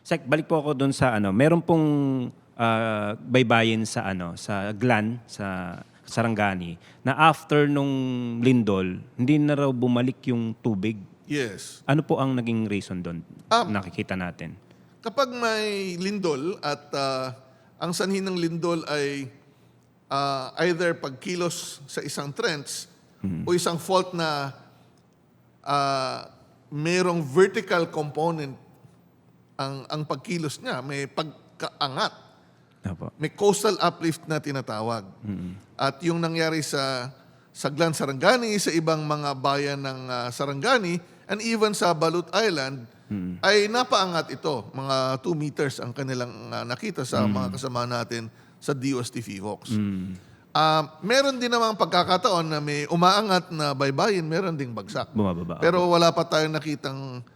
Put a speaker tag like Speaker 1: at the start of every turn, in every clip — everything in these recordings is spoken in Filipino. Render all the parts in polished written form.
Speaker 1: Sek, balik po ako doon sa meron pong baybayin sa sa Glan, sa Sarangani, na after nung lindol, hindi na raw bumalik yung tubig.
Speaker 2: Yes.
Speaker 1: Ano po ang naging reason doon? Nakikita natin.
Speaker 2: Kapag may lindol at ang sanhi ng lindol ay either pagkilos sa isang trench o isang fault na merong vertical component ang pagkilos niya, may pagkaangat,
Speaker 1: Opo.
Speaker 2: may coastal uplift na tinatawag. At yung nangyari sa Glan Sarangani, sa ibang mga bayan ng Sarangani, and even sa Balut Island, ay napaangat ito. Mga 2 meters ang kanilang nakita sa mga kasama natin sa DOST FIVOX. Meron din namang pagkakataon na may umaangat na baybayin, meron ding bagsak.
Speaker 1: Bumababa.
Speaker 2: Pero wala pa tayong nakitang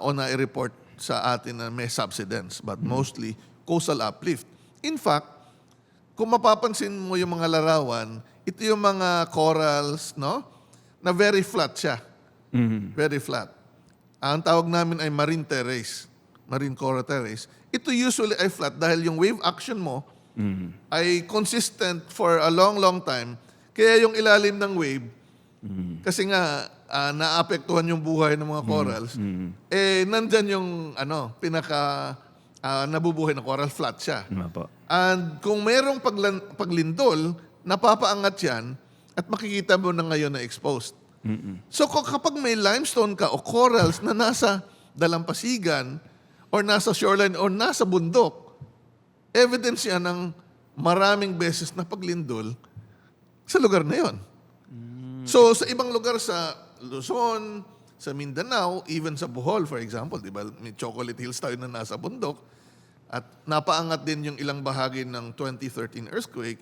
Speaker 2: o na-report sa atin na may subsidence, but mostly coastal uplift. In fact, kung mapapansin mo yung mga larawan, ito yung mga corals, no? Na very flat siya. Very flat. Ang tawag namin ay marine terrace, marine coral terrace. Ito usually ay flat dahil yung wave action mo ay consistent for a long, long time. Kaya yung ilalim ng wave, kasi nga naapektuhan yung buhay ng mga corals, nandyan yung pinaka nabubuhay ng coral, flat siya.
Speaker 1: Opo.
Speaker 2: And kung mayroong paglindol, napapaangat yan at makikita mo na ngayon na exposed. So kapag may limestone ka o corals na nasa dalampasigan or nasa shoreline or nasa bundok, evidence yan ng maraming beses na paglindol sa lugar na yon. So sa ibang lugar sa Luzon, sa Mindanao, even sa Bohol for example, di ba, may Chocolate Hills tayo na nasa bundok at napaangat din yung ilang bahagi ng 2013 earthquake,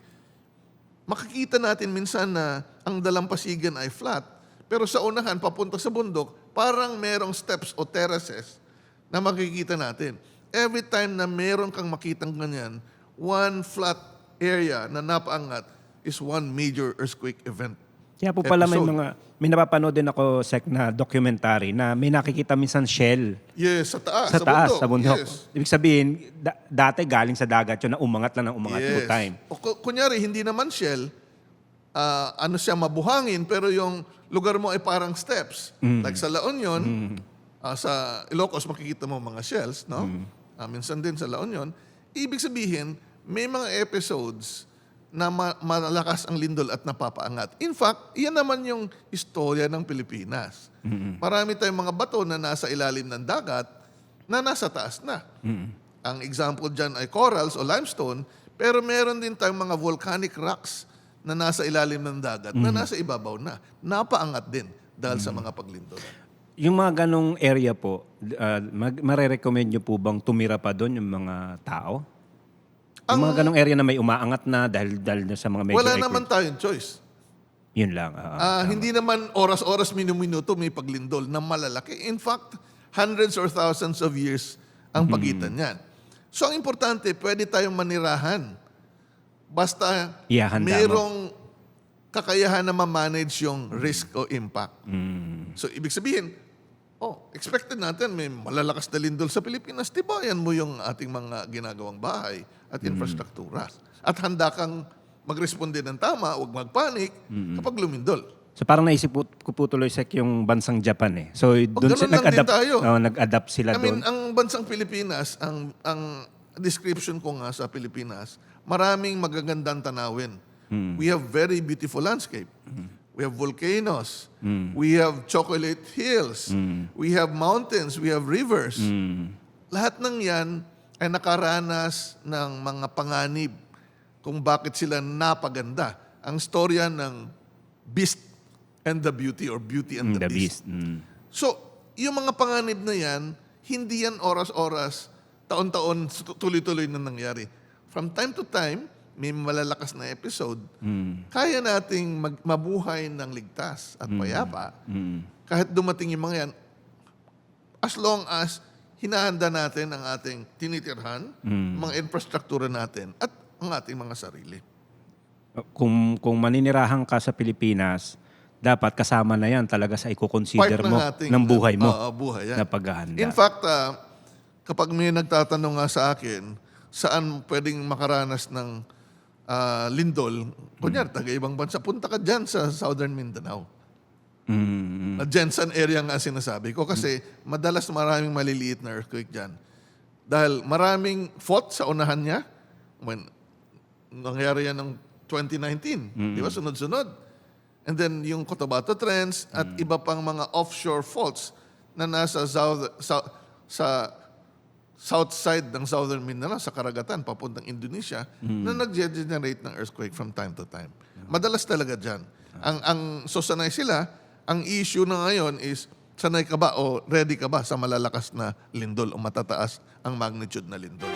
Speaker 2: makikita natin minsan na ang dalampasigan ay flat, pero sa unahan, papunta sa bundok, parang merong steps o terraces na makikita natin. Every time na meron kang makitang ganyan, one flat area na napaangat is one major earthquake event.
Speaker 1: Kaya po pala
Speaker 2: Episode.
Speaker 1: may napapanood din ako, Sek, na documentary na may nakikita minsan shell
Speaker 2: Yes, sa taas.
Speaker 1: sa bundok.
Speaker 2: Yes.
Speaker 1: Ibig sabihin, dati galing sa dagat yun na umangat lang ng umangat
Speaker 2: Yes.
Speaker 1: full time.
Speaker 2: Kunyari, hindi naman shell, siya mabuhangin, pero yung lugar mo ay parang steps. Like sa La Union, sa Ilocos makikita mo mga shells, no? Minsan din sa La Union. Ibig sabihin, may mga episodes na malakas ang lindol at napapaangat. In fact, iyan naman yung istorya ng Pilipinas. Marami tayong mga bato na nasa ilalim ng dagat na nasa taas na. Ang example dyan ay corals o limestone, pero meron din tayong mga volcanic rocks na nasa ilalim ng dagat na nasa ibabaw na. Napaangat din dahil sa mga paglindol.
Speaker 1: Yung mga ganong area po, marerecommend nyo po bang tumira pa doon yung mga tao? Yung mga ganong area na may umaangat na dahil sa mga major
Speaker 2: Wala
Speaker 1: earthquake.
Speaker 2: naman tayong choice.
Speaker 1: Yun lang.
Speaker 2: Hindi naman oras-oras, minuminuto may paglindol na malalaki. In fact, hundreds or thousands of years ang pagitan niyan. So ang importante, pwede tayong manirahan. Basta
Speaker 1: Ihahanda mo.
Speaker 2: merong kakayahan na ma-manage yung risk o impact. So ibig sabihin, expected natin may malalakas na lindol sa Pilipinas, tibayan mo yung ating mga ginagawang bahay at infrastruktura. At handa kang mag-responde ng tama, huwag magpanik kapag lumindol.
Speaker 1: So parang naisip ko po tuloy, Sek, yung bansang Japan eh. So doon
Speaker 2: ganun lang din tayo.
Speaker 1: nag-adapt sila
Speaker 2: I mean,
Speaker 1: doon.
Speaker 2: ang bansang Pilipinas, ang description ko nga sa Pilipinas, maraming magagandang tanawin. We have very beautiful landscape. We have volcanoes. We have chocolate hills. We have mountains. We have rivers. Lahat ng yan ay nakaranas ng mga panganib kung bakit sila napaganda. Ang storya ng Beast and the Beauty or Beauty and the Beast. So, yung mga panganib na yan, hindi yan oras-oras, taon-taon, tuloy-tuloy na nangyari. From time to time, may malalakas na episode, kaya nating mabuhay ng ligtas at payapa. Kahit dumating yung mga yan, as long as hinahanda natin ang ating tinitirhan, mga infrastruktura natin, at ang ating mga sarili.
Speaker 1: Kung maninirahan ka sa Pilipinas, dapat kasama na yan talaga sa i-consider mo ng buhay mo
Speaker 2: buhay yan.
Speaker 1: na paghahanda.
Speaker 2: In fact, kapag may nagtatanong nga sa akin, saan pwedeng makaranas ng lindol, kunyari, taga-ibang bansa, punta ka dyan sa Southern Mindanao. Na Jensen area nga sinasabi ko kasi madalas maraming maliliit na earthquake dyan. Dahil maraming fault sa unahan niya, when nangyari yan ng 2019, di ba, sunod-sunod. And then yung Cotabato Trends at iba pang mga offshore faults na nasa sa south side ng Southern Mindanao, sa karagatan, papuntang Indonesia, na nag-generate ng earthquake from time to time. Madalas talaga dyan. So sanay sila, ang issue na ngayon is, sanay ka ba o ready ka ba sa malalakas na lindol o matataas ang magnitude na lindol?